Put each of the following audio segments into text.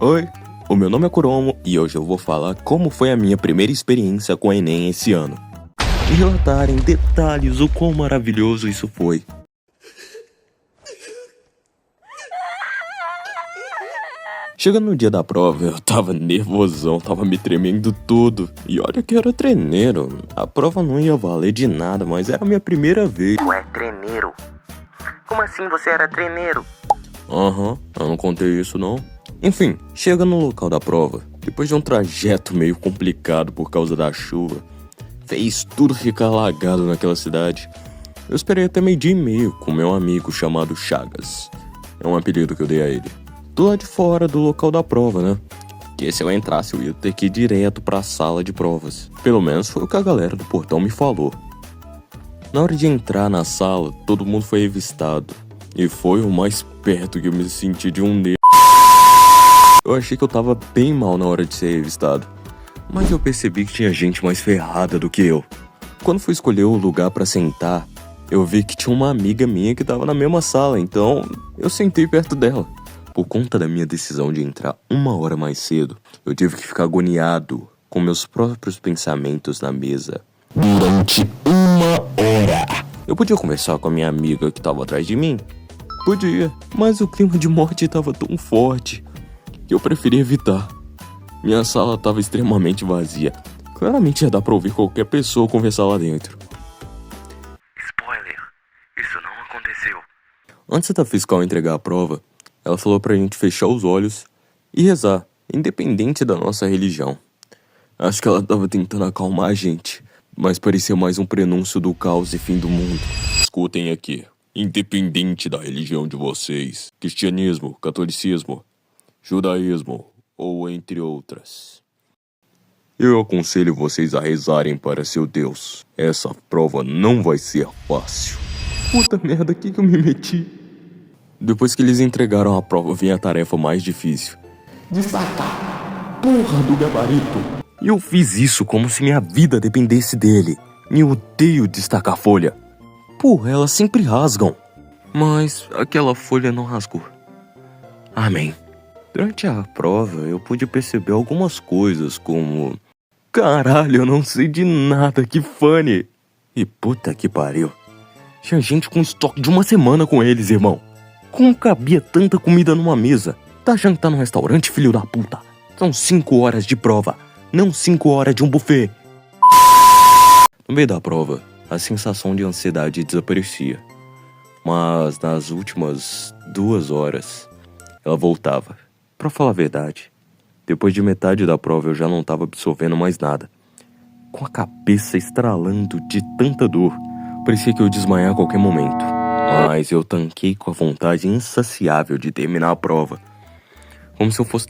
Oi, o meu nome é Kuromo e hoje eu vou falar como foi a minha primeira experiência com o Enem esse ano. E relatar em detalhes o quão maravilhoso isso foi. Chegando no dia da prova, eu tava nervosão, tava me tremendo todo. E olha que eu era treineiro. A prova não ia valer de nada, mas era a minha primeira vez. Ué, treineiro? Como assim você era treineiro? Eu não contei isso não. Enfim, chega no local da prova, depois de um trajeto meio complicado por causa da chuva, fez tudo ficar alagado naquela cidade. Eu esperei até 12:30 com meu amigo chamado Chagas. É um apelido que eu dei a ele. Do lado de fora do local da prova, né? Que se eu entrasse eu ia ter que ir direto pra sala de provas. Pelo menos foi o que a galera do portão me falou. Na hora de entrar na sala, todo mundo foi revistado. E foi o mais perto que eu me senti de um negro. Eu achei que eu tava bem mal na hora de ser revistado. Mas eu percebi que tinha gente mais ferrada do que eu. Quando fui escolher o lugar pra sentar, eu vi que tinha uma amiga minha que tava na mesma sala, então eu sentei perto dela. Por conta da minha decisão de entrar 1 hora mais cedo, eu tive que ficar agoniado com meus próprios pensamentos na mesa durante 1 hora. Eu podia conversar com a minha amiga que tava atrás de mim? Podia, mas o clima de morte tava tão forte que eu preferi evitar. Minha sala tava extremamente vazia. Claramente ia dar pra ouvir qualquer pessoa conversar lá dentro. Spoiler, isso não aconteceu. Antes da fiscal entregar a prova, ela falou pra gente fechar os olhos e rezar, independente da nossa religião. Acho que ela tava tentando acalmar a gente, mas parecia mais um prenúncio do caos e fim do mundo. Escutem aqui, independente da religião de vocês, cristianismo, catolicismo, judaísmo ou entre outras, eu aconselho vocês a rezarem para seu Deus. Essa prova não vai ser fácil. Puta merda, que eu me meti? Depois que eles entregaram a prova, vinha a tarefa mais difícil. Destacar porra do gabarito. E eu fiz isso como se minha vida dependesse dele. E eu odeio destacar folha. Porra, elas sempre rasgam. Mas aquela folha não rasgou. Amém. Durante a prova, eu pude perceber algumas coisas como... Caralho, eu não sei de nada, que funny. E puta que pariu. Tinha gente com estoque de 1 semana com eles, irmão. Como cabia tanta comida numa mesa? Tá achando que tá num restaurante, filho da puta? São 5 horas de prova, não 5 horas de um buffet. No meio da prova, a sensação de ansiedade desaparecia. Mas nas últimas 2 horas, ela voltava. Pra falar a verdade, depois de metade da prova eu já não tava absorvendo mais nada. Com a cabeça estralando de tanta dor, parecia que eu ia desmaiar a qualquer momento. Mas eu tanquei com a vontade insaciável de terminar a prova. Como se eu fosse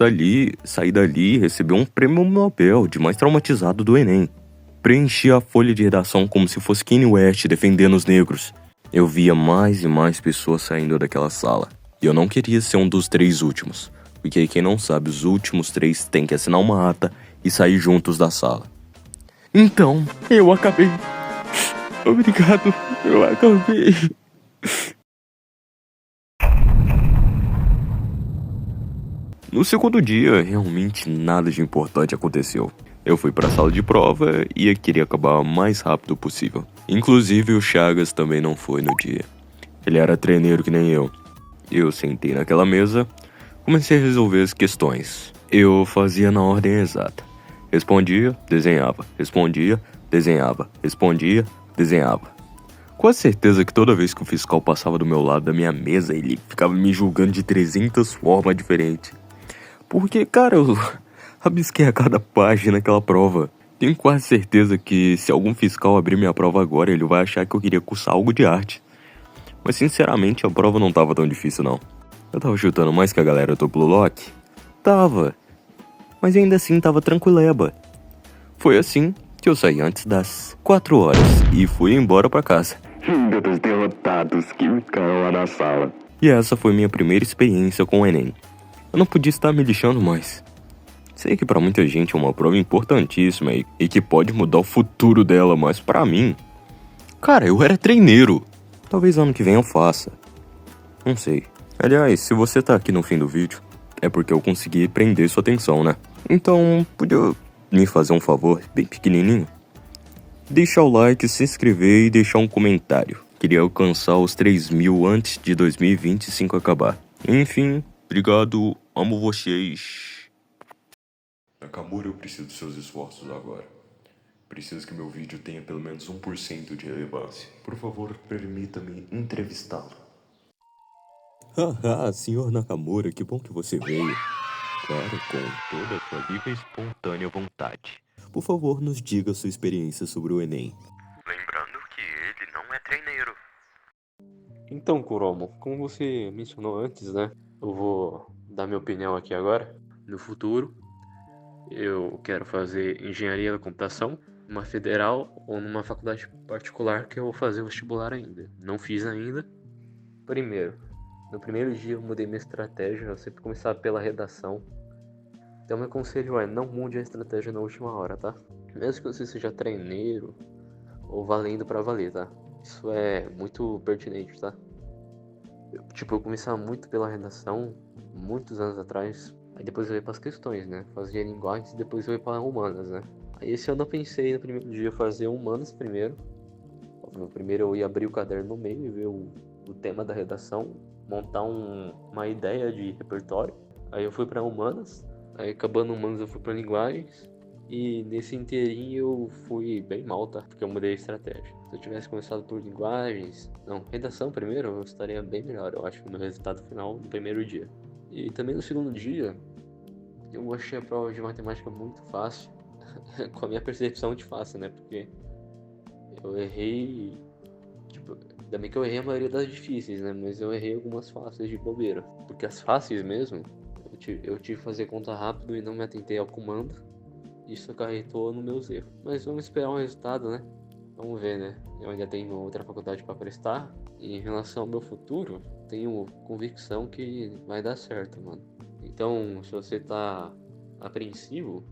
sair dali e receber um prêmio Nobel de mais traumatizado do Enem. Preenchi a folha de redação como se fosse Kanye West defendendo os negros. Eu via mais e mais pessoas saindo daquela sala. E eu não queria ser um dos 3 últimos. Porque quem não sabe, os últimos 3 têm que assinar uma ata e sair juntos da sala. Então, eu acabei. Obrigado, eu acabei. No segundo dia, realmente nada de importante aconteceu. Eu fui pra sala de prova e queria acabar o mais rápido possível. Inclusive o Chagas também não foi no dia. Ele era treineiro que nem eu. Eu sentei naquela mesa, comecei a resolver as questões. Eu fazia na ordem exata. Respondia, desenhava. Respondia, desenhava. Respondia, desenhava. Com a certeza que toda vez que o fiscal passava do meu lado da minha mesa, ele ficava me julgando de 300 formas diferentes. Porque, cara, eu rabisquei a cada página naquela prova. Tenho quase certeza que se algum fiscal abrir minha prova agora, ele vai achar que eu queria cursar algo de arte. Mas sinceramente, a prova não tava tão difícil não. Eu tava chutando mais que a galera do Blue Lock? Tava. Mas ainda assim tava tranquileba. Foi assim que eu saí antes das 4 horas e fui embora pra casa. Ainda dos derrotados que ficaram lá na sala. E essa foi minha primeira experiência com o Enem. Eu não podia estar me lixando mais. Sei que pra muita gente é uma prova importantíssima e que pode mudar o futuro dela, mas pra mim... Cara, eu era treineiro. Talvez ano que vem eu faça. Não sei. Aliás, se você tá aqui no fim do vídeo, é porque eu consegui prender sua atenção, né? Então, podia me fazer um favor bem pequenininho? Deixar o like, se inscrever e deixar um comentário. Queria alcançar os 3.000 antes de 2025 acabar. Enfim, obrigado, amo vocês. Nakamura, eu preciso dos seus esforços agora. Preciso que meu vídeo tenha pelo menos 1% de relevância. Por favor, permita-me entrevistá-lo. Haha, senhor Nakamura, que bom que você veio. Claro, com toda a sua livre e espontânea vontade. Por favor, nos diga sua experiência sobre o Enem. Lembrando que ele não é treineiro. Então, Kuromo, como você mencionou antes, né? Eu vou dar minha opinião aqui agora. No futuro, eu quero fazer engenharia da computação, numa federal ou numa faculdade particular que eu vou fazer vestibular ainda. Não fiz ainda. Primeiro, no primeiro dia eu mudei minha estratégia, eu sempre começava pela redação. Então meu conselho é, não mude a estratégia na última hora, tá? Mesmo que você seja treineiro ou valendo pra valer, tá? Isso é muito pertinente, tá? Eu começava muito pela redação, muitos anos atrás. Aí depois eu ia pras questões, né? Fazia linguagens e depois eu ia para humanas, né? Aí esse ano eu pensei no primeiro dia fazer humanas primeiro. No primeiro eu ia abrir o caderno no meio e ver o tema da redação, montar uma ideia de repertório. Aí eu fui para humanas, aí acabando humanas eu fui para linguagens. E nesse inteirinho eu fui bem mal, tá? Porque eu mudei a estratégia. Se eu tivesse começado por linguagens... Não, redação primeiro, eu estaria bem melhor, eu acho, no resultado final do primeiro dia. E também no segundo dia, eu achei a prova de matemática muito fácil. Com a minha percepção de fácil, né? Porque eu errei... Tipo, ainda bem que eu errei a maioria das difíceis, né? Mas eu errei algumas fáceis de bobeira. Porque as fáceis mesmo, eu tive que fazer conta rápido e não me atentei ao comando. Isso acarretou nos meus erros. Mas vamos esperar um resultado, né? Vamos ver, né? Eu ainda tenho outra faculdade para prestar. E em relação ao meu futuro, tenho convicção que vai dar certo, mano. Então, se você tá apreensivo,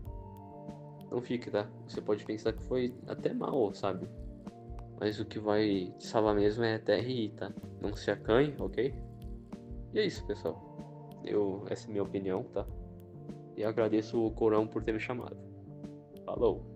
não fique, tá? Você pode pensar que foi até mal, sabe? Mas o que vai te salvar mesmo é a TRI, tá? Não se acanhe, ok? E é isso, pessoal. Essa é a minha opinião, tá? E agradeço o Corão por ter me chamado. Falou!